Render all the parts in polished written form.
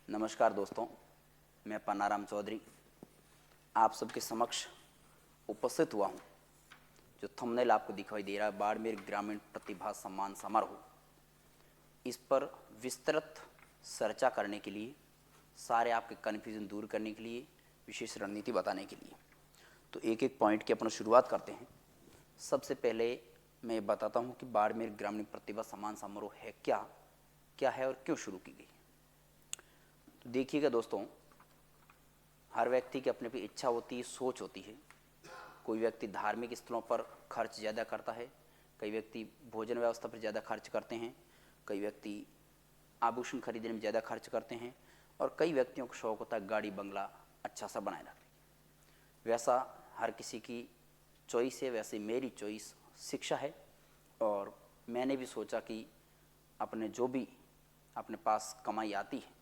नमस्कार दोस्तों, मैं पन्नाराम चौधरी आप सबके समक्ष उपस्थित हुआ हूँ। जो थंबनेल आपको दिखाई दे रहा है, बाड़मेर ग्रामीण प्रतिभा सम्मान समारोह, इस पर विस्तृत चर्चा करने के लिए, सारे आपके कन्फ्यूजन दूर करने के लिए, विशेष रणनीति बताने के लिए, तो एक एक पॉइंट की अपना शुरुआत करते हैं। सबसे पहले मैं बताता हूँ कि बाड़मेर ग्रामीण प्रतिभा सम्मान समारोह है क्या है और क्यों शुरू की गई। तो देखिएगा दोस्तों, हर व्यक्ति की अपनी अपनी इच्छा होती है, सोच होती है। कोई व्यक्ति धार्मिक स्थलों पर खर्च ज़्यादा करता है, कई व्यक्ति भोजन व्यवस्था पर ज़्यादा खर्च करते हैं, कई व्यक्ति आभूषण खरीदने में ज़्यादा खर्च करते हैं, और कई व्यक्तियों को शौक होता है गाड़ी बंगला अच्छा सा बनाए रखें। वैसा हर किसी की चॉइस है, वैसे मेरी चॉइस शिक्षा है। और मैंने भी सोचा कि अपने जो भी अपने पास कमाई आती है,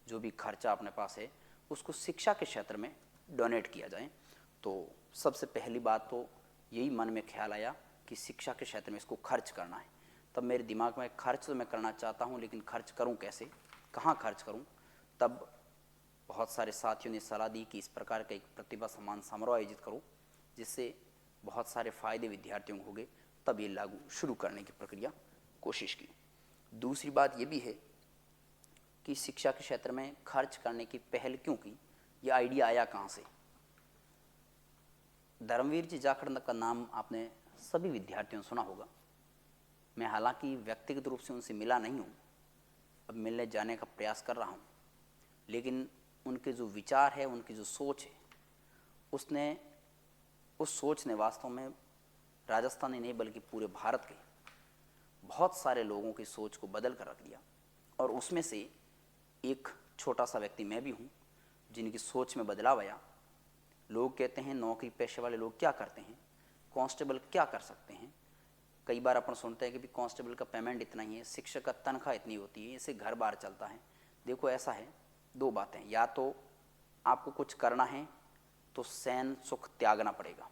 जो भी खर्चा अपने पास है, उसको शिक्षा के क्षेत्र में डोनेट किया जाए। तो सबसे पहली बात तो यही मन में ख्याल आया कि शिक्षा के क्षेत्र में इसको खर्च करना है। तब मेरे दिमाग में खर्च तो मैं करना चाहता हूँ, लेकिन खर्च करूँ कैसे, कहाँ खर्च करूँ। तब बहुत सारे साथियों ने सलाह दी कि इस प्रकार का एक प्रतिभा सम्मान समारोह आयोजित करो, जिससे बहुत सारे फायदे विद्यार्थियों को होंगे। तब ये लागू शुरू करने की प्रक्रिया कोशिश की। दूसरी बात ये भी है कि शिक्षा के क्षेत्र में खर्च करने की पहल क्यों की, ये आइडिया आया कहाँ से। धर्मवीर जी जाखड़ का नाम आपने सभी विद्यार्थियों ने सुना होगा। मैं हालांकि व्यक्तिगत रूप से उनसे मिला नहीं हूँ, अब मिलने जाने का प्रयास कर रहा हूँ, लेकिन उनके जो विचार है, उनकी जो सोच है, उस सोच ने वास्तव में राजस्थान ही नहीं बल्कि पूरे भारत के बहुत सारे लोगों की सोच को बदल कर रख दिया। और उसमें से एक छोटा सा व्यक्ति मैं भी हूँ, जिनकी सोच में बदलाव आया। लोग कहते हैं नौकरी पेशे वाले लोग क्या करते हैं, कांस्टेबल क्या कर सकते हैं। कई बार अपन सुनते हैं कि भी कांस्टेबल का पेमेंट इतना ही है, शिक्षक का तनख्वाह इतनी होती है, इससे घर बार चलता है। देखो ऐसा है, दो बातें, या तो आपको कुछ करना है तो चैन सुख त्यागना पड़ेगा,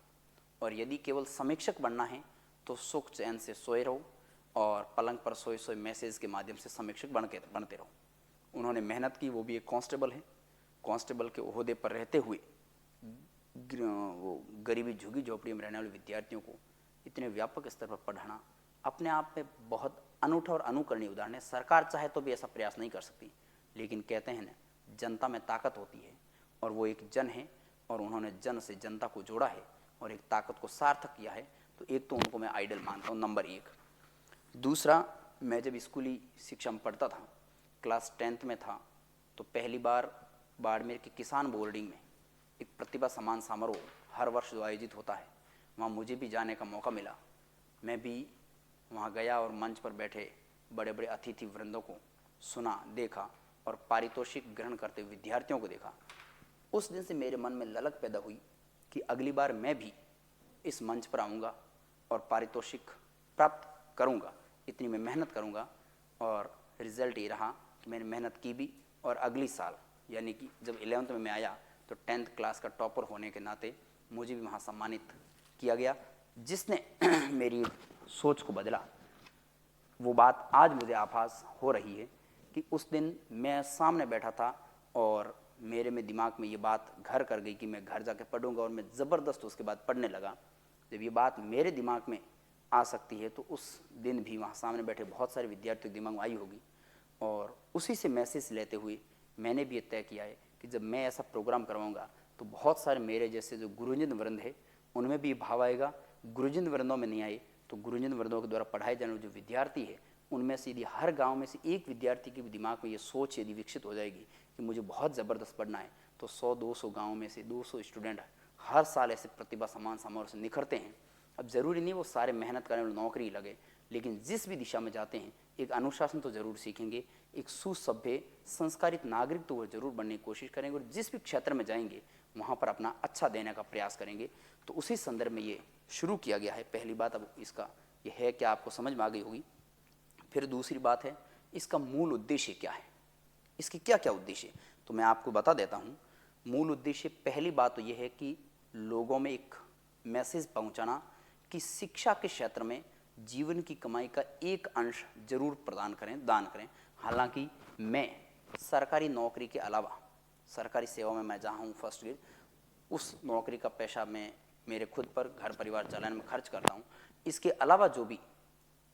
और यदि केवल समीक्षक बनना है तो सुख चैन से सोए रहो और पलंग पर सोए सोए मैसेज के माध्यम से समीक्षक बनते रहो। उन्होंने मेहनत की, वो भी एक कांस्टेबल है। कांस्टेबल के ओहदे पर रहते हुए वो गरीबी झुग्गी झोपड़ी में रहने वाले विद्यार्थियों को इतने व्यापक स्तर पर पढ़ाना अपने आप में बहुत अनूठा और अनुकरणीय उदाहरण है। सरकार चाहे तो भी ऐसा प्रयास नहीं कर सकती, लेकिन कहते हैं ना, जनता में ताकत होती है, और वो एक जन है, और उन्होंने जन से जनता को जोड़ा है और एक ताकत को सार्थक किया है। तो एक तो उनको मैं आइडल मानता हूँ, नंबर एक। दूसरा, मैं जब स्कूली शिक्षा में पढ़ता था, क्लास 10th में था, तो पहली बार बाड़मेर के किसान बोर्डिंग में एक प्रतिभा सम्मान समारोह हर वर्ष जो आयोजित होता है, वहाँ मुझे भी जाने का मौका मिला। मैं भी वहाँ गया और मंच पर बैठे बड़े बड़े अतिथि वृंदों को सुना, देखा, और पारितोषिक ग्रहण करते विद्यार्थियों को देखा। उस दिन से मेरे मन में ललक पैदा हुई कि अगली बार मैं भी इस मंच पर आऊँगा और पारितोषिक प्राप्त करूँगा। इतनी मैं मेहनत करूँगा, और रिज़ल्ट ये रहा कि मैंने मेहनत की भी, और अगली साल यानी कि जब 11th में मैं आया तो 10th क्लास का टॉपर होने के नाते मुझे भी वहाँ सम्मानित किया गया, जिसने मेरी सोच को बदला। वो बात आज मुझे आभास हो रही है कि उस दिन मैं सामने बैठा था और मेरे में दिमाग में ये बात घर कर गई कि मैं घर जाके पढ़ूंगा, और मैं ज़बरदस्त उसके बाद पढ़ने लगा। जब ये बात मेरे दिमाग में आ सकती है तो उस दिन भी वहाँ सामने बैठे बहुत सारे विद्यार्थियों के दिमाग में आई होगी, और उसी से मैसेज लेते हुए मैंने भी ये तय किया है कि जब मैं ऐसा प्रोग्राम करवाऊँगा तो बहुत सारे मेरे जैसे जो गुरुजन वृंद है उनमें भी भाव आएगा। गुरुजन वृंदों में नहीं आए तो गुरुजन वृंदों के द्वारा पढ़ाए जाने वाले जो विद्यार्थी है, उनमें से यदि हर गांव में से एक विद्यार्थी के दिमाग में ये सोच यदि विकसित हो जाएगी कि मुझे बहुत ज़बरदस्त पढ़ना है, तो 100-200 गाँव में से 200 स्टूडेंट हर साल ऐसे प्रतिभा सम्मान समारोह से निखरते हैं। अब ज़रूरी नहीं वो सारे मेहनत करने वाले नौकरी लगे, लेकिन जिस भी दिशा में जाते हैं एक अनुशासन तो ज़रूर सीखेंगे, एक सुसभ्य संस्कारित नागरिक तो वो जरूर बनने की कोशिश करेंगे, और जिस भी क्षेत्र में जाएंगे वहाँ पर अपना अच्छा देने का प्रयास करेंगे। तो उसी संदर्भ में ये शुरू किया गया है। पहली बात अब इसका ये है कि आपको समझ में आ गई होगी। फिर दूसरी बात है, इसका मूल उद्देश्य क्या है, इसके क्या क्या उद्देश्य है, तो मैं आपको बता देता हूँ। मूल उद्देश्य, पहली बात तो ये है कि लोगों में एक मैसेज पहुँचाना कि शिक्षा के क्षेत्र में जीवन की कमाई का एक अंश जरूर प्रदान करें, दान करें। हालांकि मैं सरकारी नौकरी के अलावा सरकारी सेवा में मैं जहाँ हूँ फर्स्ट ग्रेड, उस नौकरी का पैसा मैं मेरे खुद पर घर परिवार चलाने में खर्च करता हूँ। इसके अलावा जो भी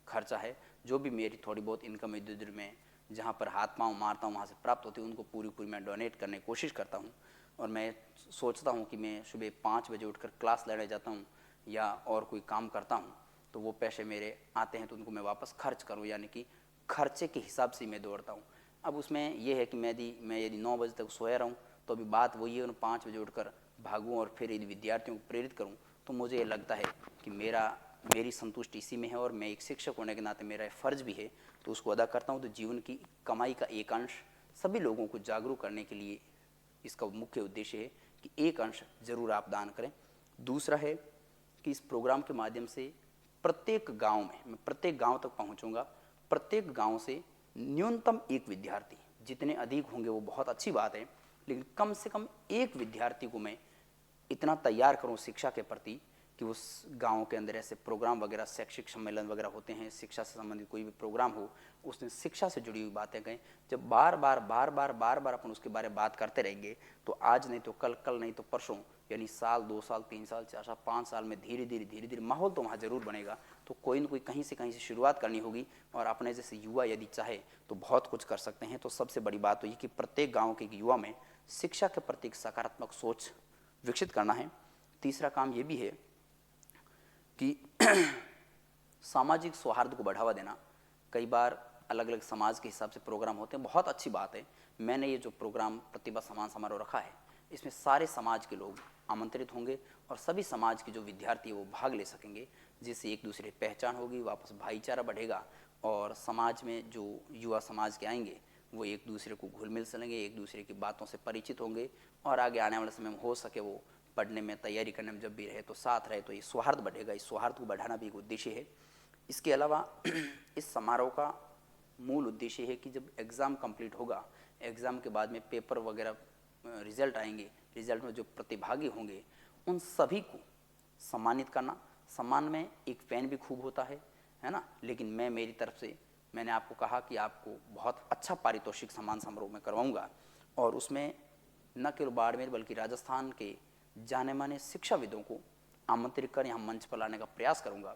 खर्चा है, जो भी मेरी थोड़ी बहुत इनकम इधर उधर में जहाँ पर हाथ पाँव मारता हूँ वहाँ से प्राप्त होती है, उनको पूरी पूरी मैं डोनेट करने की कोशिश करता हूँ। और मैं सोचता हूँ कि मैं सुबह 5 बजे उठकर क्लास लेने जाता हूँ या और कोई काम करता हूँ, तो वो पैसे मेरे आते हैं तो उनको मैं वापस खर्च करूँ, यानी कि खर्चे के हिसाब से मैं दौड़ता हूँ। अब उसमें ये है कि मैं यदि 9 बजे तक सोया रहूँ तो अभी बात वही है, 5 बजे उठकर भागूँ और फिर यदि विद्यार्थियों को प्रेरित करूँ, तो मुझे ये लगता है कि मेरी संतुष्टि इसी में है और मैं एक शिक्षक होने के नाते मेरा फ़र्ज भी है, तो उसको अदा करता हूँ। तो जीवन की कमाई का एक अंश सभी लोगों को जागरूक करने के लिए इसका मुख्य उद्देश्य है कि एक अंश जरूर आप दान करें। दूसरा है कि इस प्रोग्राम के माध्यम से प्रत्येक गांव में मैं प्रत्येक गांव तक पहुंचूंगा। प्रत्येक गांव से न्यूनतम एक विद्यार्थी, जितने अधिक होंगे वो बहुत अच्छी बात है, लेकिन कम से कम एक विद्यार्थी को मैं इतना तैयार करूं शिक्षा के प्रति कि उस गांव के अंदर ऐसे प्रोग्राम वगैरह, शैक्षिक सम्मेलन वगैरह होते हैं, शिक्षा से संबंधित कोई भी प्रोग्राम हो, उसमें शिक्षा से जुड़ी हुई बातें कहें। जब बार बार अपन उसके बारे में बात करते रहेंगे तो आज नहीं तो कल, कल नहीं तो परसों, यानी साल 2 साल 3 साल 4 साल 5 साल में धीरे धीरे माहौल तो वहाँ जरूर बनेगा। तो कोई ना कोई कहीं से शुरुआत करनी होगी और अपने जैसे युवा यदि चाहे तो बहुत कुछ कर सकते हैं। तो सबसे बड़ी बात तो ये कि प्रत्येक गाँव के युवा में शिक्षा के प्रति एक सकारात्मक सोच विकसित करना है। तीसरा काम ये भी है कि सामाजिक सौहार्द को बढ़ावा देना। कई बार अलग अलग समाज के हिसाब से प्रोग्राम होते हैं, बहुत अच्छी बात है। मैंने ये जो प्रोग्राम प्रतिभा सम्मान समारोह रखा है, इसमें सारे समाज के लोग आमंत्रित होंगे और सभी समाज के जो विद्यार्थी वो भाग ले सकेंगे, जिससे एक दूसरे की पहचान होगी, वापस भाईचारा बढ़ेगा और समाज में जो युवा समाज के आएंगे वो एक दूसरे को घुल मिल सकेंगे, एक दूसरे की बातों से परिचित होंगे और आगे आने वाले समय में हो सके वो पढ़ने में, तैयारी करने में जब भी रहे तो साथ रहे, तो ये सौहार्द बढ़ेगा। इस सौहार्द को बढ़ाना भी एक उद्देश्य है। इसके अलावा इस समारोह का मूल उद्देश्य है कि जब एग्ज़ाम कंप्लीट होगा, एग्ज़ाम के बाद में पेपर वगैरह रिजल्ट आएंगे, रिजल्ट में जो प्रतिभागी होंगे उन सभी को सम्मानित करना। सम्मान में एक पेन भी खूब होता है ना, लेकिन मैं मेरी तरफ से मैंने आपको कहा कि आपको बहुत अच्छा पारितोषिक सम्मान समारोह में करवाऊंगा और उसमें न केवल बाड़मेर बल्कि राजस्थान के जाने माने शिक्षाविदों को आमंत्रित कर यहाँ मंच पर लाने का प्रयास करूंगा,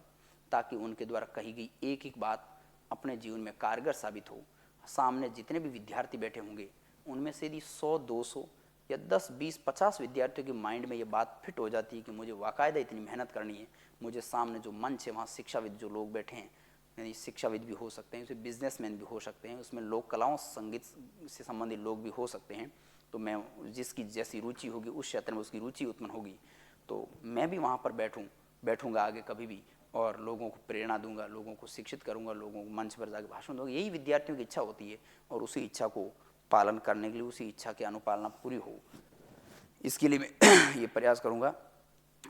ताकि उनके द्वारा कही गई एक एक बात अपने जीवन में कारगर साबित हो। सामने जितने भी विद्यार्थी बैठे होंगे उनमें से यदि 100 200 या 10 20 50 विद्यार्थियों के माइंड में ये बात फिट हो जाती है कि मुझे बाकायदा इतनी मेहनत करनी है, मुझे सामने जो मंच है वहाँ शिक्षाविद जो लोग बैठे हैं, यानी शिक्षाविद भी हो सकते हैं, उसमें बिजनेसमैन भी हो सकते हैं, उसमें लोक कलाओं संगीत से संबंधित लोग भी हो सकते हैं, तो मैं जिसकी जैसी रुचि होगी उस क्षेत्र में उसकी रुचि उत्पन्न होगी, तो मैं भी वहाँ पर बैठूंगा आगे कभी भी और लोगों को प्रेरणा दूंगा, लोगों को शिक्षित करूंगा, लोगों को मंच पर जाकर भाषण दूंगा। यही विद्यार्थियों की इच्छा होती है और उसी इच्छा को पालन करने के लिए, उसी इच्छा की अनुपालना पूरी हो, इसके लिए मैं ये प्रयास करूंगा।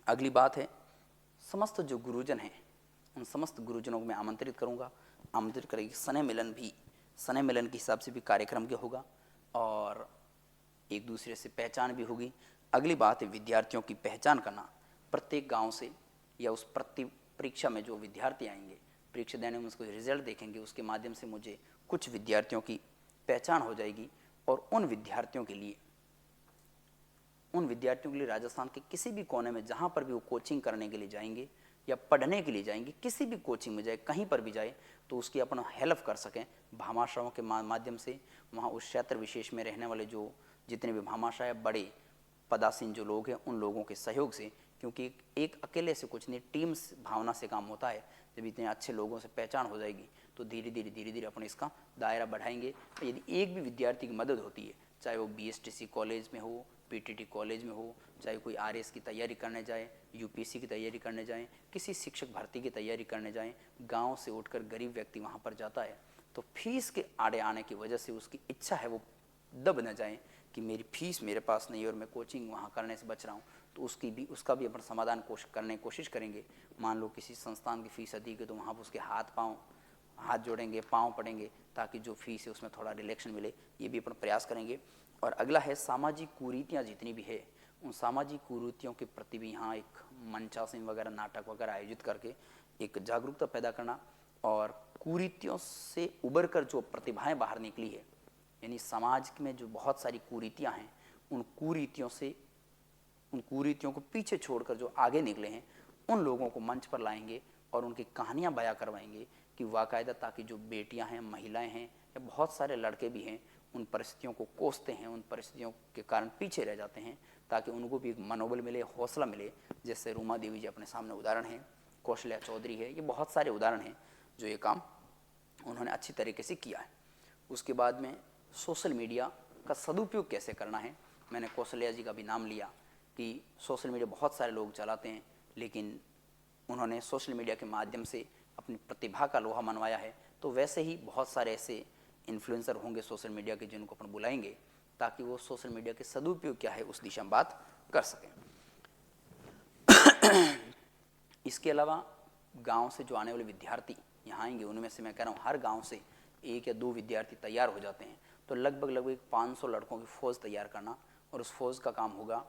अगली बात है, समस्त जो गुरुजन हैं उन समस्त गुरुजनों को मैं आमंत्रित करूंगा। आमंत्रित करेंगे स्नेह मिलन के हिसाब से भी कार्यक्रम के होगा और एक दूसरे से पहचान भी होगी। अगली बात है विद्यार्थियों की पहचान करना। प्रत्येक गांव से या उस परीक्षा में जो विद्यार्थी आएंगे, परीक्षा देने में उसको रिजल्ट देखेंगे, उसके माध्यम से मुझे कुछ विद्यार्थियों की पहचान हो जाएगी और उन विद्यार्थियों के लिए राजस्थान के किसी भी कोने में जहाँ पर भी वो कोचिंग करने के लिए जाएंगे या पढ़ने के लिए जाएंगे, किसी भी कोचिंग में जाए, कहीं पर भी जाए, तो उसकी अपना हेल्प कर सकें भामाशाहों के माध्यम से। वहाँ उस क्षेत्र विशेष में रहने वाले जो जितने भी भामाशाह बड़े पदासीन जो लोग हैं उन लोगों के सहयोग से, क्योंकि एक अकेले से कुछ नहीं, टीम भावना से काम होता है। जब इतने अच्छे लोगों से पहचान हो जाएगी तो धीरे धीरे अपने इसका दायरा बढ़ाएंगे। यदि एक भी विद्यार्थी की मदद होती है, चाहे वो BSTC कॉलेज में हो, PTT कॉलेज में हो, चाहे कोई RS की तैयारी करने जाए, UPSC की तैयारी करने जाएँ, किसी शिक्षक भर्ती की तैयारी करने जाएँ, गाँव से उठकर गरीब व्यक्ति वहाँ पर जाता है तो फीस के आड़े आने की वजह से उसकी इच्छा है वो दब न जाए कि मेरी फीस मेरे पास नहीं है और मैं कोचिंग वहाँ करने से बच रहा हूँ, तो उसका भी अपन समाधान करने की कोशिश करेंगे। मान लो किसी संस्थान की फ़ीस अधिक है तो वहाँ पर उसके हाथ जोड़ेंगे, पाँव पड़ेंगे, ताकि जो फीस है उसमें थोड़ा रिलैक्शन मिले, ये भी अपन प्रयास करेंगे। और अगला है सामाजिक कुरीतियाँ जितनी भी है, उन सामाजिक कुरीतियों के प्रति भी यहाँ एक मंचासन वगैरह, नाटक वगैरह आयोजित करके एक जागरूकता पैदा करना और कुरीतियों से उबर कर जो प्रतिभाएं बाहर निकली है यानी समाज में जो बहुत सारी कुरीतियाँ हैं, उन कुरीतियों को पीछे छोड़कर जो आगे निकले हैं उन लोगों को मंच पर लाएंगे और उनकी कहानियाँ बयां करवाएंगे कि वाकायदा, ताकि जो बेटियां हैं, महिलाएं हैं या बहुत सारे लड़के भी हैं, उन परिस्थितियों को कोसते हैं, उन परिस्थितियों के कारण पीछे रह जाते हैं, ताकि उनको भी एक मनोबल मिले, हौसला मिले। जैसे रूमा देवी जी अपने सामने उदाहरण हैं, कौशल्या चौधरी है, ये बहुत सारे उदाहरण हैं जो ये काम उन्होंने अच्छी तरीके से किया है। उसके बाद में सोशल मीडिया का सदुपयोग कैसे करना है, मैंने कौशल्या जी का भी नाम लिया कि सोशल मीडिया बहुत सारे लोग चलाते हैं, लेकिन उन्होंने सोशल मीडिया के माध्यम से अपनी प्रतिभा का लोहा मनवाया है। तो वैसे ही बहुत सारे ऐसे इन्फ्लुएंसर होंगे सोशल मीडिया के जिनको अपन बुलाएंगे, ताकि वो सोशल मीडिया के सदुपयोग क्या है उस दिशा में बात कर सकें। इसके अलावा गांव से जो आने वाले विद्यार्थी यहाँ आएंगे, उनमें से मैं कह रहा हूँ हर गांव से 1 या 2 विद्यार्थी तैयार हो जाते हैं, तो लगभग 500 लड़कों की फ़ौज तैयार करना। और उस फौज का काम होगा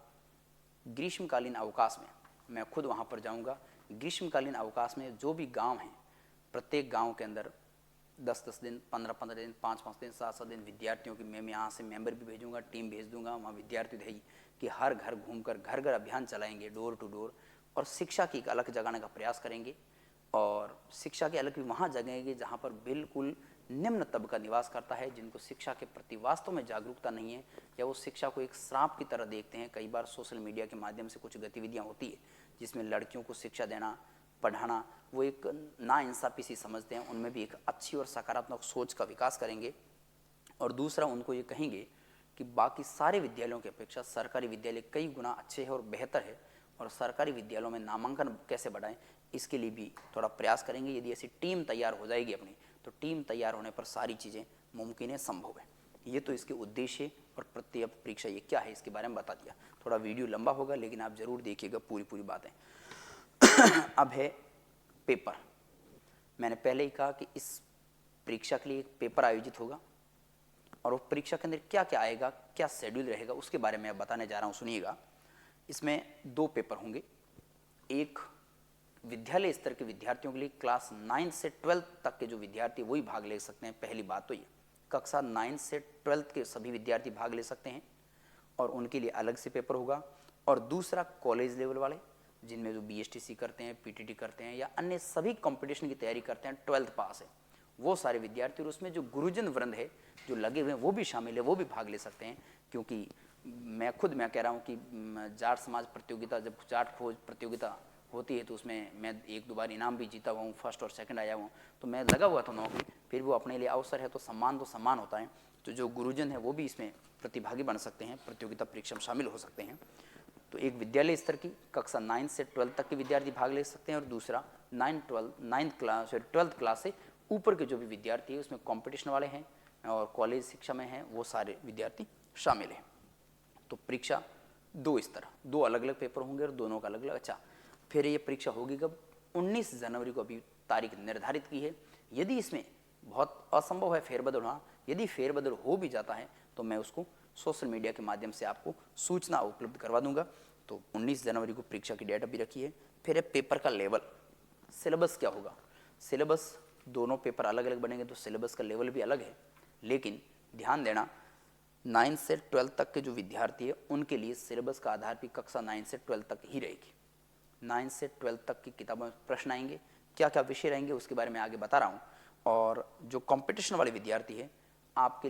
ग्रीष्मकालीन अवकाश में, मैं खुद वहाँ पर जाऊँगा। ग्रीष्मकालीन अवकाश में जो भी गांव हैं, प्रत्येक गांव के अंदर 10-10 दिन, 15-15 दिन, 5-5 दिन, 7-7 दिन विद्यार्थियों की मैं यहाँ से मेंबर भी भेजूँगा, टीम भेज दूँगा। वहाँ विद्यार्थी रहेगी कि हर घर घूमकर घर घर अभियान चलाएंगे, डोर टू डोर, और शिक्षा की एक अलग जगाने का प्रयास करेंगे। और शिक्षा की अलग भी वहाँ जगेंगे जहाँ पर बिल्कुल निम्न तबका निवास करता है, जिनको शिक्षा के प्रति वास्तव में जागरूकता नहीं है, या वो शिक्षा को एक श्राप की तरह देखते हैं। कई बार सोशल मीडिया के माध्यम से कुछ गतिविधियाँ होती है जिसमें लड़कियों को शिक्षा देना, पढ़ाना, वो एक नाइंसाफ़ी सी समझते हैं। उनमें भी एक अच्छी और सकारात्मक सोच का विकास करेंगे। और दूसरा, उनको ये कहेंगे कि बाकी सारे विद्यालयों की अपेक्षा सरकारी विद्यालय कई गुना अच्छे हैं और बेहतर है, और सरकारी विद्यालयों में नामांकन कैसे बढ़ाएं, इसके लिए भी थोड़ा प्रयास करेंगे। यदि ऐसी टीम तैयार हो जाएगी अपनी, तो टीम तैयार होने पर सारी चीज़ें मुमकिन है, संभव है। ये तो इसके उद्देश्य और प्रत्येक परीक्षा ये क्या है इसके बारे में बता दिया। थोड़ा वीडियो लंबा होगा, लेकिन आप ज़रूर देखिएगा पूरी बातें। अब है पेपर। मैंने पहले ही कहा कि इस परीक्षा के लिए एक पेपर आयोजित होगा, और वो परीक्षा के अंदर क्या क्या आएगा, क्या शेड्यूल रहेगा, उसके बारे में अब बताने जा रहा हूँ, सुनिएगा। इसमें 2 पेपर होंगे। एक विद्यालय स्तर के विद्यार्थियों के लिए, क्लास 9 से 12 तक के जो विद्यार्थी वही भाग ले सकते हैं। पहली बात तो ये, कक्षा 9 से 12 के सभी विद्यार्थी भाग ले सकते हैं और उनके लिए अलग से पेपर होगा। और दूसरा, कॉलेज लेवल वाले जिनमें जो BSTC करते हैं, PTT करते हैं, या अन्य सभी कंपटीशन की तैयारी करते हैं, 12th पास है, वो सारे विद्यार्थी, और उसमें जो गुरुजन वृंद है जो लगे हुए हैं वो भी शामिल है, वो भी भाग ले सकते हैं। क्योंकि मैं कह रहा हूँ कि जाट समाज प्रतियोगिता, जब जाट खोज प्रतियोगिता होती है तो उसमें मैं 1-2 बार इनाम भी जीता हुआ हूँ, फर्स्ट और सेकंड आया हूँ, तो मैं लगा हुआ था नौकरी। फिर वो अपने लिए अवसर है तो सम्मान होता है। तो जो गुरुजन है वो भी इसमें प्रतिभागी बन सकते हैं, प्रतियोगिता परीक्षा में शामिल हो सकते हैं। तो एक विद्यालय स्तर की कक्षा 9 से 12 तक के विद्यार्थी भाग ले सकते हैं, और दूसरा 12th क्लास से ऊपर के जो भी विद्यार्थी है उसमें कंपटीशन वाले हैं और कॉलेज शिक्षा में हैं, वो सारे विद्यार्थी शामिल हैं। तो परीक्षा 2 स्तर, 2 अलग अलग पेपर होंगे और दोनों का अलग अलग। अच्छा, फिर ये परीक्षा होगी कब? 19 जनवरी को अभी तारीख निर्धारित की है। यदि इसमें बहुत असंभव है फेरबदल होना, यदि फेरबदल हो भी जाता है तो मैं उसको सोशल मीडिया के माध्यम से आपको सूचना उपलब्ध करवा दूंगा। तो 19 जनवरी को परीक्षा की डेट अभी रखी है। फिर है पेपर का लेवल, सिलेबस क्या होगा। सिलेबस, दोनों पेपर अलग अलग बनेंगे तो सिलेबस का लेवल भी अलग है, लेकिन ध्यान देना 9 से 12 तक के जो विद्यार्थी है उनके लिए सिलेबस का आधार भी कक्षा 9 से 12 तक ही रहेगी। 9 से 12 तक की किताबों में प्रश्न आएंगे, क्या क्या विषय रहेंगे उसके बारे में आगे बता रहा हूँ। और जो कंपटीशन वाले विद्यार्थी है आपके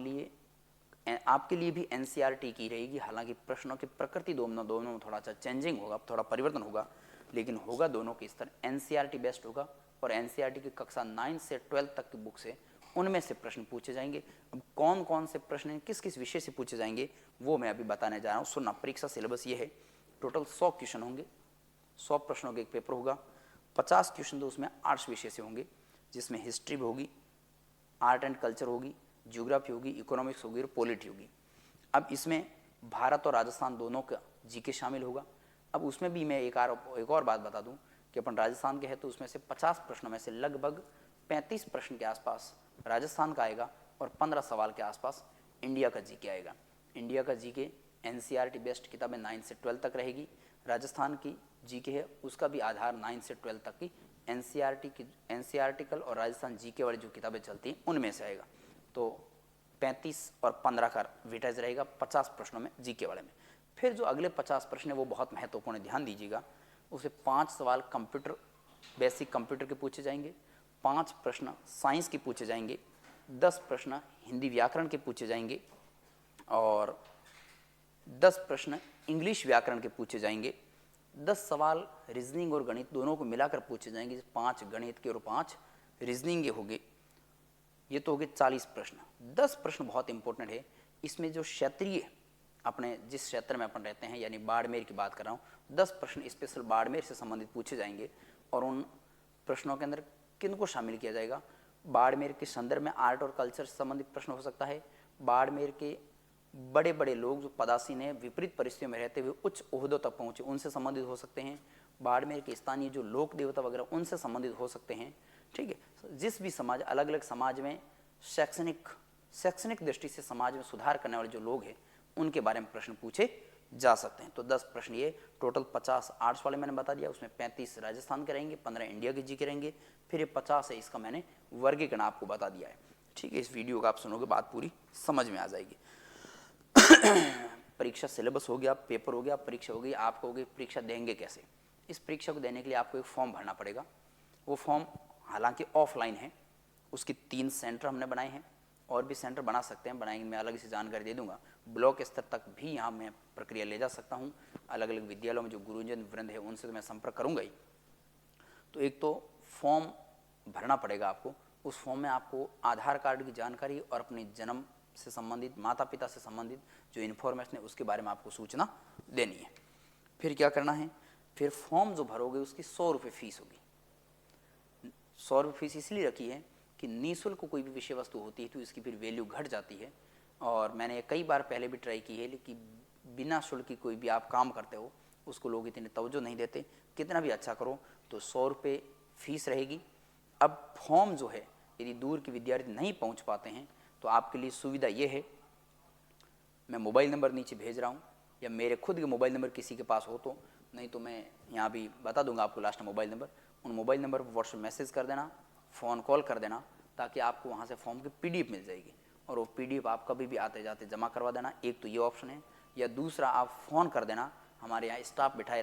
लिए भी NCERT की रहेगी। हालांकि प्रश्नों की प्रकृति दोनों में थोड़ा सा चेंजिंग होगा, थोड़ा परिवर्तन होगा, लेकिन होगा दोनों के स्तर NCERT बेस्ट होगा। और NCERT की कक्षा 9 से 12 तक की बुक से उनमें से प्रश्न पूछे जाएंगे। अब कौन कौन से प्रश्न हैं, किस किस विषय से पूछे जाएंगे, वो मैं अभी बताने जा रहा हूँ। सुनना, परीक्षा सिलेबस ये है, टोटल 100 क्वेश्चन होंगे, 100 प्रश्नों का एक पेपर होगा। 50 क्वेश्चन तो उसमें आर्ट्स विषय से होंगे, जिसमें हिस्ट्री भी होगी, आर्ट एंड कल्चर होगी, ज्योग्राफी होगी, इकोनॉमिक्स होगी और पॉलिटी होगी। अब इसमें भारत और राजस्थान दोनों का GK शामिल होगा। अब उसमें भी मैं एक और बात बता दूं कि अपन राजस्थान के हैं तो उसमें से 50 प्रश्नों में से लगभग 35 प्रश्न के आसपास राजस्थान का आएगा और 15 सवाल के आसपास इंडिया का GK आएगा। इंडिया का GK NCERT बेस्ट किताबें 9 से 12 तक रहेगी। राजस्थान की GK है उसका भी आधार 9 से 12 तक की NCERT और राजस्थान GK वाली जो किताबें चलती हैं उनमें से आएगा। तो 35 और 15 का वेटेज रहेगा 50 प्रश्नों में जीके वाले में। फिर जो अगले 50 प्रश्न है वो बहुत महत्वपूर्ण है, ध्यान दीजिएगा। उसे 5 सवाल कंप्यूटर, बेसिक कंप्यूटर के पूछे जाएंगे, 5 प्रश्न साइंस के पूछे जाएंगे, 10 प्रश्न हिंदी व्याकरण के पूछे जाएंगे और 10 प्रश्न इंग्लिश व्याकरण के पूछे जाएंगे। 10 सवाल रीजनिंग और गणित दोनों को मिलाकर पूछे जाएंगे, 5 गणित के और 5 रीजनिंग के हो गए। ये तो हो गए 40 प्रश्न। 10 प्रश्न बहुत इंपॉर्टेंट है। इसमें जो क्षेत्रीय, अपने जिस क्षेत्र में अपन रहते हैं यानी बाड़मेर की बात कर रहा हूँ, 10 प्रश्न स्पेशल बाड़मेर से संबंधित पूछे जाएंगे। और उन प्रश्नों के अंदर किनको शामिल किया जाएगा? बाड़मेर के संदर्भ में आर्ट और कल्चर से संबंधित प्रश्न हो सकता है। बाड़मेर के बड़े बड़े लोग जो पदासीन हैं, विपरीत परिस्थितियों में रहते हुए उच्च ओहदों तक पहुँचे, उनसे संबंधित हो सकते हैं। बाड़मेर के स्थानीय जो लोक देवता वगैरह उनसे संबंधित हो सकते हैं। ठीक है, जिस भी समाज, अलग अलग समाज में शैक्षणिक दृष्टि से समाज में सुधार करने वाले जो लोग हैं उनके बारे में प्रश्न पूछे जा सकते हैं। तो 10 प्रश्न ये टोटल 50 आर्ट्स वाले मैंने बता दिया, उसमें 35 राजस्थान के रहेंगे, 15 इंडिया के जीके रहेंगे, फिर ये 50 है, इसका मैंने वर्गीकरण आपको बता दिया है। ठीक है, इस वीडियो को आप सुनोगे बात पूरी समझ में आ जाएगी। परीक्षा सिलेबस हो गया, पेपर हो गया, परीक्षा हो गई। आप कहोगे परीक्षा देंगे कैसे? इस परीक्षा को देने के लिए आपको एक फॉर्म भरना पड़ेगा। वो फॉर्म हालांकि ऑफलाइन है, उसकी 3 सेंटर हमने बनाए हैं, और भी सेंटर बना सकते हैं, बनाएंगे, मैं अलग से जानकारी दे दूंगा। ब्लॉक स्तर तक भी यहाँ मैं प्रक्रिया ले जा सकता हूँ। अलग अलग विद्यालयों में जो गुरुजन वृंद है उनसे तो मैं संपर्क करूँगा ही। तो एक तो फॉर्म भरना पड़ेगा आपको। उस फॉर्म में आपको आधार कार्ड की जानकारी और अपने जन्म से संबंधित, माता पिता से संबंधित जो इन्फॉर्मेशन है उसके बारे में आपको सूचना देनी है। फिर क्या करना है? फिर फॉर्म जो भरोगे उसकी 100 रुपये फीस होगी। 100 रुपये फीस इसलिए रखी है कि निःशुल्क कोई भी विषय वस्तु होती है तो इसकी फिर वैल्यू घट जाती है। और मैंने कई बार पहले भी ट्राई की है, लेकिन बिना शुल्क की कोई भी आप काम करते हो उसको लोग इतने तवज्जो नहीं देते, कितना भी अच्छा करो। तो 100 रुपये फीस रहेगी। अब फॉर्म जो है, यदि दूर के विद्यार्थी नहीं पहुंच पाते हैं तो आपके लिए सुविधा ये है, मैं मोबाइल नंबर नीचे भेज रहा हूँ, या मेरे खुद के मोबाइल नंबर किसी के पास हो तो, नहीं तो मैं यहाँ भी बता दूंगा आपको लास्ट मोबाइल नंबर। उन मोबाइल नंबर पर व्हाट्सएप मैसेज कर देना, फ़ोन कॉल कर देना, ताकि आपको वहाँ से फॉर्म की PDF मिल जाएगी। और वो PDF आप कभी भी आते जाते जमा करवा देना। एक तो ये ऑप्शन है, या दूसरा आप फ़ोन कर देना, हमारे यहाँ स्टाफ बिठा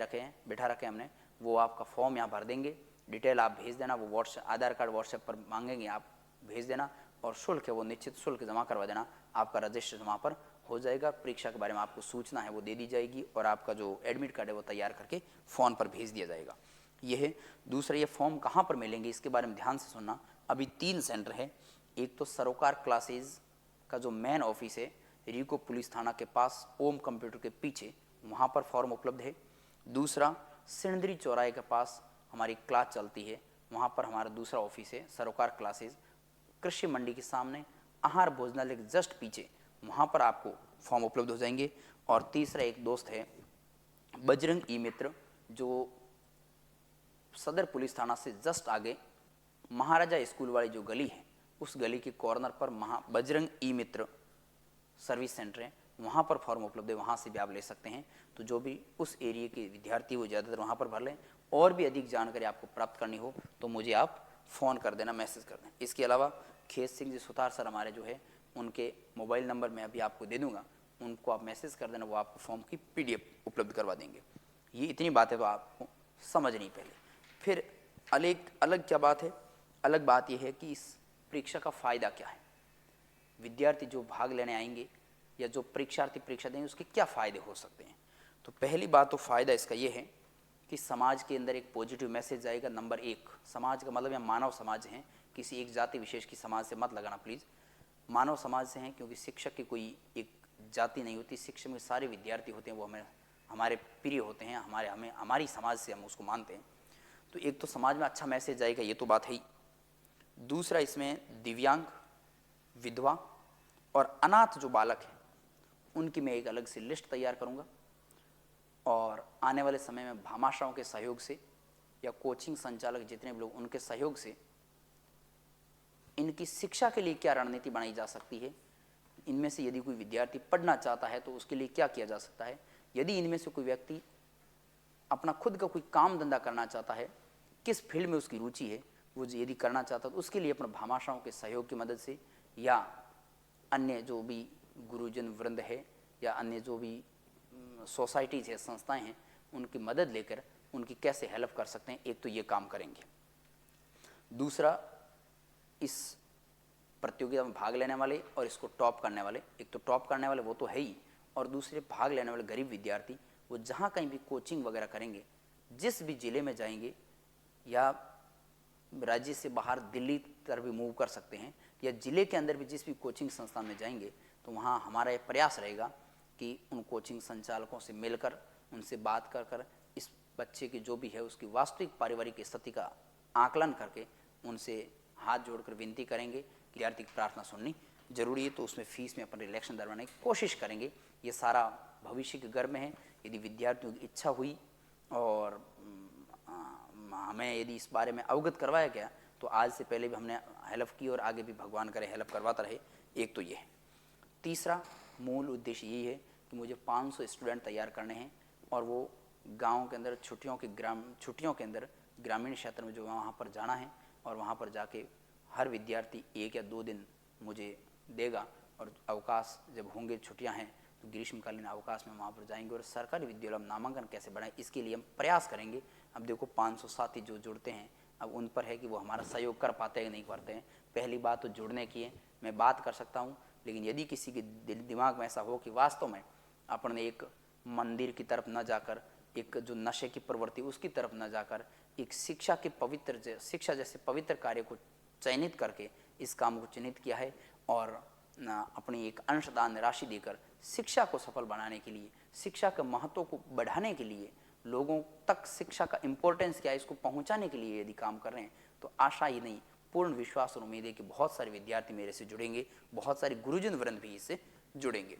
रखे हमने, वो आपका फॉर्म यहाँ भर देंगे, डिटेल आप भेज देना, वो व्हाट्सएप, आधार कार्ड व्हाट्सएप पर मांगेंगे, आप भेज देना, और शुल्क है वो निश्चित शुल्क जमा करवा देना, आपका रजिस्ट्रेशन वहाँ पर हो जाएगा। परीक्षा के बारे में आपको सूचना है वो दे दी जाएगी, और आपका जो एडमिट कार्ड है वो तैयार करके फ़ोन पर भेज दिया जाएगा। ये है। दूसरा, ये फॉर्म कहाँ पर मिलेंगे इसके बारे में ध्यान से सुनना। अभी 3 सेंटर है। एक तो सरोकार क्लासेज का जो मेन ऑफिस है रिको पुलिस थाना के पास ओम कंप्यूटर के पीछे, वहाँ पर फॉर्म उपलब्ध है। दूसरा, सिंदरी चौराहे के पास हमारी क्लास चलती है, वहाँ पर हमारा दूसरा ऑफिस है सरोकार क्लासेज, कृषि मंडी के सामने आहार भोजनालय के जस्ट पीछे, वहाँ पर आपको फॉर्म उपलब्ध हो जाएंगे। और तीसरा, एक दोस्त है बजरंग ई मित्र, जो सदर पुलिस थाना से जस्ट आगे महाराजा स्कूल वाली जो गली है, उस गली के कॉर्नर पर बजरंग ई मित्र सर्विस सेंटर है, वहाँ पर फॉर्म उपलब्ध है, वहाँ से भी आप ले सकते हैं। तो जो भी उस एरिया के विद्यार्थी वो ज़्यादातर वहाँ पर भर लें। और भी अधिक जानकारी आपको प्राप्त करनी हो तो मुझे आप फ़ोन कर देना, मैसेज कर देना। इसके अलावा खेत सिंह जी सुतार सर हमारे जो है, उनके मोबाइल नंबर मैं अभी आपको दे दूँगा, उनको आप मैसेज कर देना, वो आपको फॉर्म की PDF उपलब्ध करवा देंगे। ये इतनी बातें तो आपको समझनी पहले। फिर अलग क्या बात है? अलग बात यह है कि इस परीक्षा का फ़ायदा क्या है, विद्यार्थी जो भाग लेने आएंगे या जो परीक्षार्थी परीक्षा देंगे उसके क्या फ़ायदे हो सकते हैं। तो पहली बात तो फ़ायदा इसका ये है कि समाज के अंदर एक पॉजिटिव मैसेज जाएगा। नंबर 1, समाज का मतलब यहाँ मानव समाज है, किसी एक जाति विशेष की समाज से मत लगाना प्लीज़, मानव समाज से हैं, क्योंकि शिक्षक की कोई एक जाति नहीं होती, शिक्षक में सारे विद्यार्थी होते हैं, वो हमारे प्रिय होते हैं, हमारी समाज से हम उसको मानते हैं। तो एक तो समाज में अच्छा मैसेज जाएगा, ये तो बात है ही। दूसरा, इसमें दिव्यांग, विधवा और अनाथ जो बालक हैं उनकी मैं एक अलग से लिस्ट तैयार करूंगा, और आने वाले समय में भामाशाहों के सहयोग से या कोचिंग संचालक जितने भी लोग, उनके सहयोग से इनकी शिक्षा के लिए क्या रणनीति बनाई जा सकती है, इनमें से यदि कोई विद्यार्थी पढ़ना चाहता है तो उसके लिए क्या किया जा सकता है, यदि इनमें से कोई व्यक्ति अपना खुद का कोई काम धंधा करना चाहता है, किस फील्ड में उसकी रुचि है, वो यदि करना चाहता है तो उसके लिए अपने भामाशाहों के सहयोग की मदद से या अन्य जो भी गुरुजन वृंद है या अन्य जो भी सोसाइटीज़ है, संस्थाएं हैं, उनकी मदद लेकर उनकी कैसे हेल्प कर सकते हैं, एक तो ये काम करेंगे। दूसरा, इस प्रतियोगिता में भाग लेने वाले और इसको टॉप करने वाले, एक तो टॉप करने वाले वो तो है ही, और दूसरे भाग लेने वाले गरीब विद्यार्थी, वो जहाँ कहीं भी कोचिंग वगैरह करेंगे, जिस भी ज़िले में जाएंगे या राज्य से बाहर दिल्ली तरफ भी मूव कर सकते हैं, या ज़िले के अंदर भी जिस भी कोचिंग संस्थान में जाएंगे, तो वहाँ हमारा ये प्रयास रहेगा कि उन कोचिंग संचालकों से मिलकर, उनसे बात कर कर इस बच्चे की जो भी है उसकी वास्तविक पारिवारिक स्थिति का आकलन करके उनसे हाथ जोड़कर विनती करेंगे कि विद्यार्थी की प्रार्थना सुननी जरूरी है, तो उसमें फीस में अपन रिलैक्शन दिलवाने की कोशिश करेंगे। ये सारा भविष्य के गर्भ में है। यदि विद्यार्थियों की इच्छा हुई और हमें यदि इस बारे में अवगत करवाया गया, तो आज से पहले भी हमने हेल्प की और आगे भी भगवान करे हेल्प करवाता रहे। एक तो ये है। तीसरा मूल उद्देश्य यही है कि मुझे 500 स्टूडेंट तैयार करने हैं, और वो गाँव के अंदर छुट्टियों के अंदर ग्रामीण क्षेत्र में जो वहाँ पर जाना है, और वहाँ पर जाके हर विद्यार्थी 1 या 2 दिन मुझे देगा, और अवकाश जब होंगे, छुट्टियां हैं, तो ग्रीष्मकालीन अवकाश में वहाँ पर जाएंगे और सरकारी विद्यालय में नामांकन कैसे बढ़ाएं, इसके लिए हम प्रयास करेंगे। अब देखो 500 साथी जो जुड़ते हैं, अब उन पर है कि वो हमारा सहयोग कर पाते हैं कि नहीं करते हैं। पहली बात तो जुड़ने की है, मैं बात कर सकता हूँ, लेकिन यदि किसी के दिमाग में ऐसा हो कि वास्तव में अपने एक मंदिर की तरफ न जाकर, एक जो नशे की प्रवृत्ति उसकी तरफ न जाकर, एक शिक्षा जैसे पवित्र कार्य को चयनित करके इस काम को चिन्हित किया है, और अपनी एक अंशदान राशि देकर शिक्षा को सफल बनाने के लिए, शिक्षा के महत्व को बढ़ाने के लिए, लोगों तक शिक्षा का इम्पोर्टेंस क्या है इसको पहुंचाने के लिए यदि काम कर रहे हैं, तो आशा ही नहीं, पूर्ण विश्वास और उम्मीद है कि बहुत सारे विद्यार्थी मेरे से जुड़ेंगे, बहुत सारे गुरुजन वृंद भी इससे जुड़ेंगे।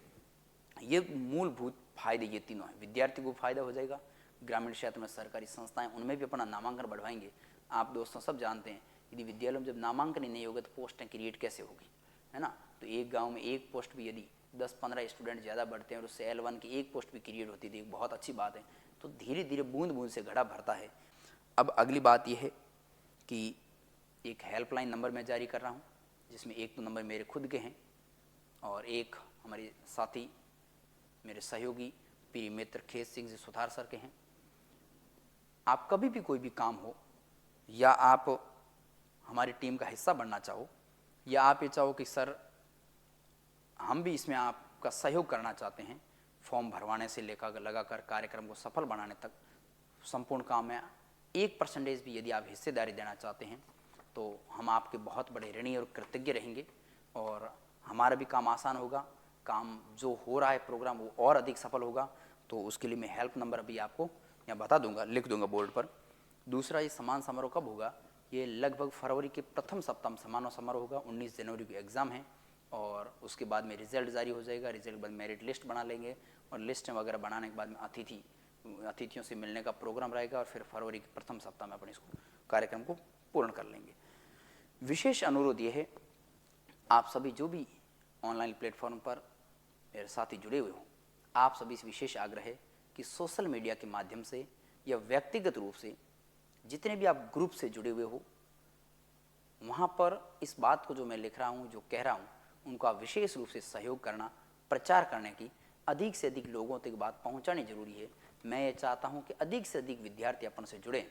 ये मूलभूत फायदे ये तीनों हैं। विद्यार्थी को फायदा हो जाएगा, ग्रामीण क्षेत्र में सरकारी संस्थाएं उनमें भी अपना नामांकन बढ़वाएंगे। आप दोस्तों सब जानते हैं, यदि विद्यालयों में जब नामांकन ही नहीं होगा तो पोस्टें क्रिएट कैसे होगी, है ना। तो एक गांव में एक पोस्ट भी यदि 10-15 स्टूडेंट ज़्यादा बढ़ते हैं और उससे L1 की एक पोस्ट भी क्रिएट होती थी, बहुत अच्छी बात है। तो धीरे धीरे बूंद बूंद से घड़ा भरता है। अब अगली बात यह है कि एक हेल्पलाइन नंबर मैं जारी कर रहा हूँ, जिसमें एक तो नंबर मेरे खुद के हैं और एक हमारे साथी मेरे सहयोगी प्रिय मित्र खेत सिंह जी सुथार सर के हैं। आप कभी भी कोई भी काम हो, या आप हमारी टीम का हिस्सा बनना चाहो, या आप ये चाहो कि सर हम भी इसमें आपका सहयोग करना चाहते हैं, फॉर्म भरवाने से लेकर लगाकर कार्यक्रम को सफल बनाने तक संपूर्ण काम में 1% भी यदि आप हिस्सेदारी देना चाहते हैं, तो हम आपके बहुत बड़े ऋणी और कृतज्ञ रहेंगे, और हमारा भी काम आसान होगा। काम जो हो रहा है प्रोग्राम वो और अधिक सफल होगा। तो उसके लिए मैं हेल्प नंबर अभी आपको यहाँ बता दूंगा, लिख दूंगा बोर्ड पर। दूसरा, ये सम्मान समारोह कब होगा? ये लगभग फरवरी के प्रथम सप्ताह में सम्मान समारोह होगा। 19 जनवरी को एग्ज़ाम है, और उसके बाद में रिजल्ट जारी हो जाएगा। रिजल्ट के बाद मेरिट लिस्ट बना लेंगे, और लिस्ट वगैरह बनाने के बाद में अतिथियों से मिलने का प्रोग्राम रहेगा, और फिर फरवरी के प्रथम सप्ताह में अपने इसको कार्यक्रम को पूर्ण कर लेंगे। विशेष अनुरोध ये है, आप सभी जो भी ऑनलाइन प्लेटफॉर्म पर मेरे साथी जुड़े हुए हों, आप सभी से विशेष आग्रह है कि सोशल मीडिया के माध्यम से या व्यक्तिगत रूप से जितने भी आप ग्रुप से जुड़े हुए हो, वहाँ पर इस बात को जो मैं लिख रहा हूँ, जो कह रहा हूँ, उनको आप विशेष रूप से सहयोग करना, प्रचार करने की, अधिक से अधिक लोगों तक बात पहुँचानी जरूरी है। मैं ये चाहता हूँ कि अधिक से अधिक विद्यार्थी अपन से जुड़ें,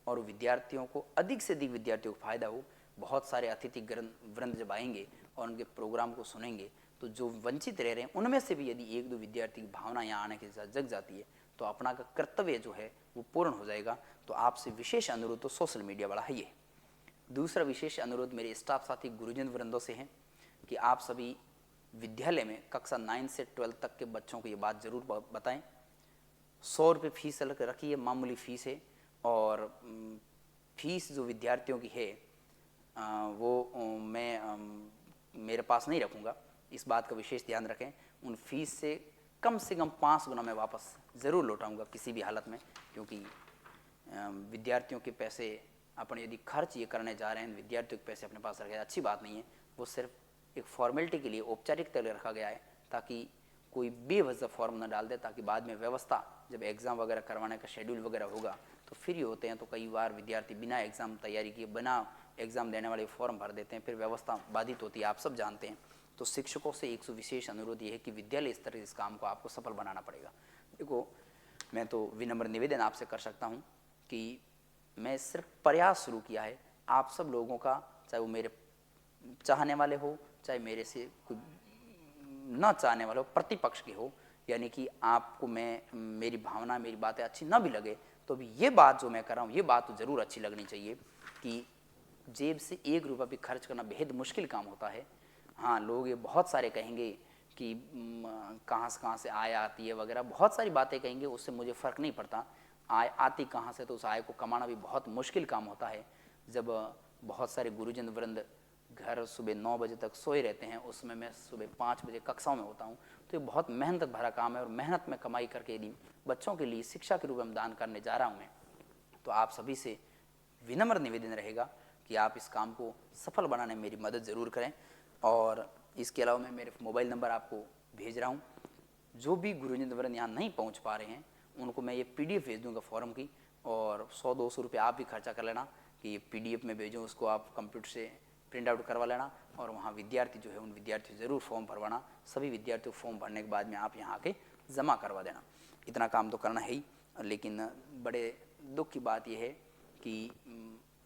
और विद्यार्थियों को अधिक से अधिक विद्यार्थियों को फायदा हो। बहुत सारे अतिथि वृंद जब आएंगे और उनके प्रोग्राम को सुनेंगे, तो जो वंचित रह रहे हैं उनमें से भी यदि 1-2 विद्यार्थी की भावना यहाँ आने के साथ जग जाती है, तो अपना का कर्तव्य जो है वो पूर्ण हो जाएगा। तो आपसे विशेष अनुरोध तो सोशल मीडिया वाला है ये। दूसरा विशेष अनुरोध मेरे स्टाफ साथी गुरुजन वृंदों से है कि आप सभी विद्यालय में कक्षा 9 से 12 तक के बच्चों को ये बात जरूर बताएं। 100 रुपये फीस अलग रखी है, मामूली फीस है, और फीस जो विद्यार्थियों की है वो मैं मेरे पास नहीं रखूँगा। इस बात का विशेष ध्यान रखें। उन फीस से कम 5 गुना मैं वापस ज़रूर लौटाऊंगा किसी भी हालत में, क्योंकि विद्यार्थियों के पैसे अपन यदि खर्च ये करने जा रहे हैं, विद्यार्थियों के पैसे अपने पास रखे, अच्छी बात नहीं है। वो सिर्फ एक फॉर्मेलिटी के लिए औपचारिकता के लिए रखा गया है, ताकि कोई बेवजह फॉर्म न डाल दे, ताकि बाद में व्यवस्था जब एग्ज़ाम वगैरह करवाने का शेड्यूल वगैरह होगा तो फ्री होते हैं, तो कई बार विद्यार्थी बिना एग्ज़ाम तैयारी किए, बिना एग्ज़ाम देने वाले फॉर्म भर देते हैं, फिर व्यवस्था बाधित होती है, आप सब जानते हैं। तो शिक्षकों से एक विशेष अनुरोध ये है कि विद्यालय स्तर के इस काम को आपको सफल बनाना पड़ेगा। देखो, मैं तो विनम्र निवेदन आपसे कर सकता हूँ कि मैं सिर्फ प्रयास शुरू किया है, आप सब लोगों का, चाहे वो मेरे चाहने वाले हो, चाहे मेरे से कोई न चाहने वाले हो, प्रतिपक्ष के हो, यानी कि आपको मेरी भावना, मेरी बातें अच्छी ना भी लगे, तो भी ये बात जो मैं कर रहा हूँ, ये बात तो ज़रूर अच्छी लगनी चाहिए कि जेब से 1 रुपया भी खर्च करना बेहद मुश्किल काम होता है। हाँ, लोग ये बहुत सारे कहेंगे कि कहाँ से आय आती है वगैरह, बहुत सारी बातें कहेंगे, उससे मुझे फ़र्क नहीं पड़ता। आय आती कहाँ से, तो उस आय को कमाना भी बहुत मुश्किल काम होता है। जब बहुत सारे गुरुजन वृंद घर सुबह 9 बजे तक सोए रहते हैं, उसमें मैं सुबह 5 बजे कक्षाओं में होता हूँ, तो ये बहुत मेहनत भरा काम है। और मेहनत में कमाई करके यदि बच्चों के लिए शिक्षा के रूप में दान करने जा रहा हूँ मैं, तो आप सभी से विनम्र निवेदन रहेगा कि आप इस काम को सफल बनाने में मेरी मदद ज़रूर करें। और इसके अलावा मैं मेरे मोबाइल नंबर आपको भेज रहा हूँ। जो भी गुरुजन वृंद यहाँ नहीं पहुँच पा रहे हैं, उनको मैं ये PDF भेज दूँगा फॉर्म की, और 100-200 रुपये आप भी खर्चा कर लेना कि ये PDF में भेजूँ, उसको आप कंप्यूटर से प्रिंट आउट करवा लेना, और वहाँ विद्यार्थी जो है उन विद्यार्थियों ज़रूर फॉर्म भरवाना। सभी विद्यार्थियों को फॉर्म भरने के बाद में आप यहाँ आके जमा करवा देना। इतना काम तो करना है ही, लेकिन बड़े दुख की बात यह है कि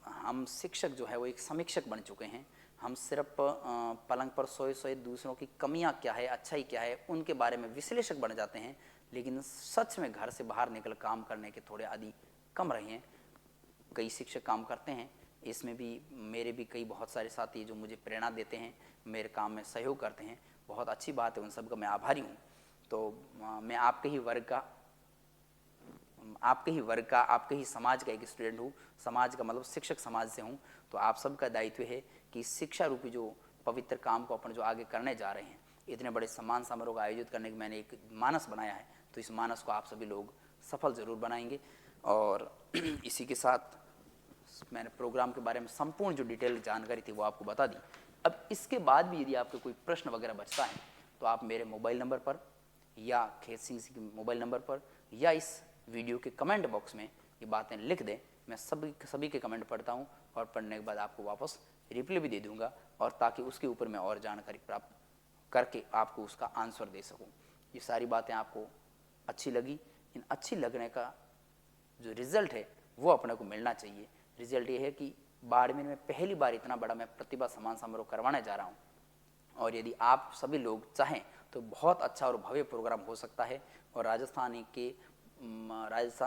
हम शिक्षक जो है वो एक समीक्षक बन चुके हैं। हम सिर्फ पलंग पर सोए सोए दूसरों की कमियां क्या है, अच्छाई क्या है, उनके बारे में विश्लेषक बन जाते हैं, लेकिन सच में घर से बाहर निकल काम करने के थोड़े आदि कम रहे हैं। कई शिक्षक काम करते हैं, इसमें भी मेरे भी कई बहुत सारे साथी जो मुझे प्रेरणा देते हैं, मेरे काम में सहयोग करते हैं, बहुत अच्छी बात है, उन सब का मैं आभारी हूँ। तो मैं आपके ही वर्ग का, आपके ही समाज का एक स्टूडेंट हूँ। समाज का मतलब शिक्षक समाज से हूँ। तो आप सबका दायित्व है कि शिक्षा रूपी जो पवित्र काम को अपन जो आगे करने जा रहे हैं, इतने बड़े सम्मान समारोह का आयोजित करने की मैंने एक मानस बनाया है, तो इस मानस को आप सभी लोग सफल ज़रूर बनाएंगे। और इसी के साथ मैंने प्रोग्राम के बारे में संपूर्ण जो डिटेल जानकारी थी वो आपको बता दी। अब इसके बाद भी यदि आपको कोई प्रश्न वगैरह बचता है, तो आप मेरे मोबाइल नंबर पर या खेत सिंह के मोबाइल नंबर पर या इस वीडियो के कमेंट बॉक्स में ये बातें लिख दें। मैं सभी के कमेंट पढ़ता हूँ, और पढ़ने के बाद आपको वापस रिप्लाई भी दे दूँगा, और ताकि उसके ऊपर मैं और जानकारी प्राप्त करके आपको उसका आंसर दे सकूँ। ये सारी बातें आपको अच्छी लगी। इन अच्छी लगने का जो रिज़ल्ट है वो अपने को मिलना चाहिए। रिज़ल्ट ये है कि बाड़मेर में पहली बार इतना बड़ा मैं प्रतिभा सम्मान समारोह करवाने जा रहा हूँ, और यदि आप सभी लोग चाहें तो बहुत अच्छा और भव्य प्रोग्राम हो सकता है। और राजस्थान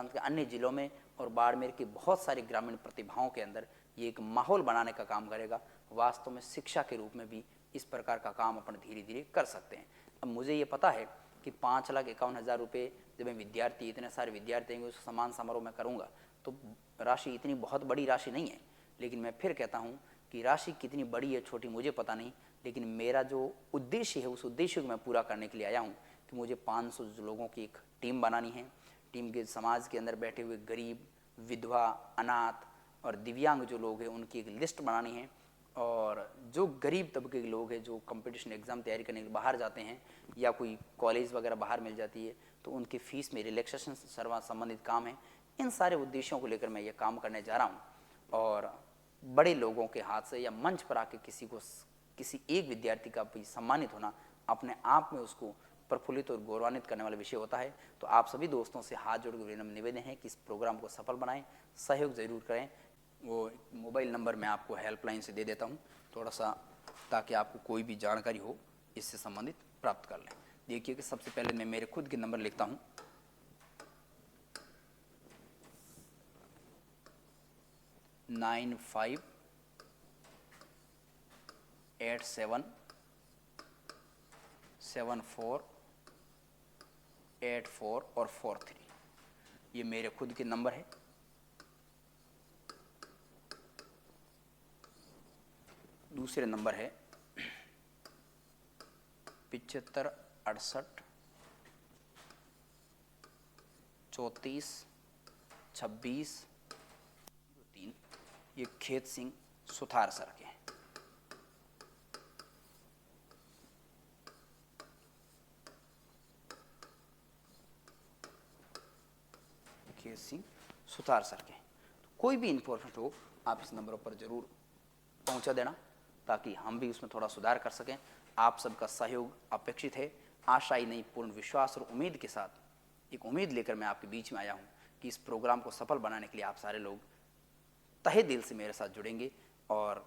के अन्य जिलों में और बाड़मेर के बहुत सारे ग्रामीण प्रतिभाओं के अंदर ये एक माहौल बनाने का काम करेगा। वास्तव में शिक्षा के रूप में भी इस प्रकार का काम अपन धीरे धीरे कर सकते हैं। अब मुझे ये पता है कि 5,51,000 रुपये जब मैं विद्यार्थी, इतने सारे विद्यार्थी हैं, उस सम्मान समारोह में करूँगा, तो राशि इतनी बहुत बड़ी राशि नहीं है। लेकिन मैं फिर कहता हूँ कि राशि कितनी बड़ी है छोटी मुझे पता नहीं, लेकिन मेरा जो उद्देश्य है उस उद्देश्य को मैं पूरा करने के लिए आया हूँ कि मुझे 500 लोगों की एक टीम बनानी है। टीम के समाज के अंदर बैठे हुए गरीब, विधवा, अनाथ और दिव्यांग जो लोग हैं उनकी एक लिस्ट बनानी है। और जो गरीब तबके के लोग हैं जो कंपटीशन एग्ज़ाम तैयारी करने के लिए बाहर जाते हैं, या कोई कॉलेज वगैरह बाहर मिल जाती है, तो उनकी फ़ीस में रिलैक्सेशन से संबंधित काम है। इन सारे उद्देश्यों को लेकर मैं ये काम करने जा रहा हूँ। और बड़े लोगों के हाथ से या मंच पर आके किसी एक विद्यार्थी का भी सम्मानित होना अपने आप में उसको प्रफुल्लित और गौरवान्वित करने वाला विषय होता है। तो आप सभी दोस्तों से हाथ जोड़ के विनम्र निवेदन है कि इस प्रोग्राम को सफल बनाएं, सहयोग ज़रूर करें। वो मोबाइल नंबर मैं आपको हेल्पलाइन से दे देता हूँ थोड़ा सा, ताकि आपको कोई भी जानकारी हो इससे संबंधित प्राप्त कर लें। देखिए कि सबसे पहले मैं मेरे खुद के नंबर लिखता हूँ। 95877484 और 43, ये मेरे खुद के नंबर है। दूसरे नंबर है 75 68 34 26 03, ये खेत सिंह सुथार सर के हैं। खेत सिंह सुथार सर के हैं। तो कोई भी इन्फॉर्मेशन हो आप इस नंबर पर ज़रूर पहुंचा देना, ताकि हम भी उसमें थोड़ा सुधार कर सकें। आप सबका सहयोग अपेक्षित है। आशा ही नहीं, पूर्ण विश्वास और उम्मीद के साथ एक उम्मीद लेकर मैं आपके बीच में आया हूँ कि इस प्रोग्राम को सफल बनाने के लिए आप सारे लोग तहे दिल से मेरे साथ जुड़ेंगे और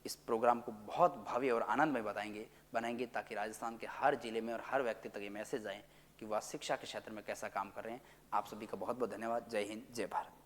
इस प्रोग्राम को बहुत भव्य और आनंदमय बनाएंगे ताकि राजस्थान के हर जिले में और हर व्यक्ति तक ये मैसेज आए कि वह शिक्षा के क्षेत्र में कैसा काम कर रहे हैं। आप सभी का बहुत बहुत धन्यवाद। जय हिंद, जय भारत।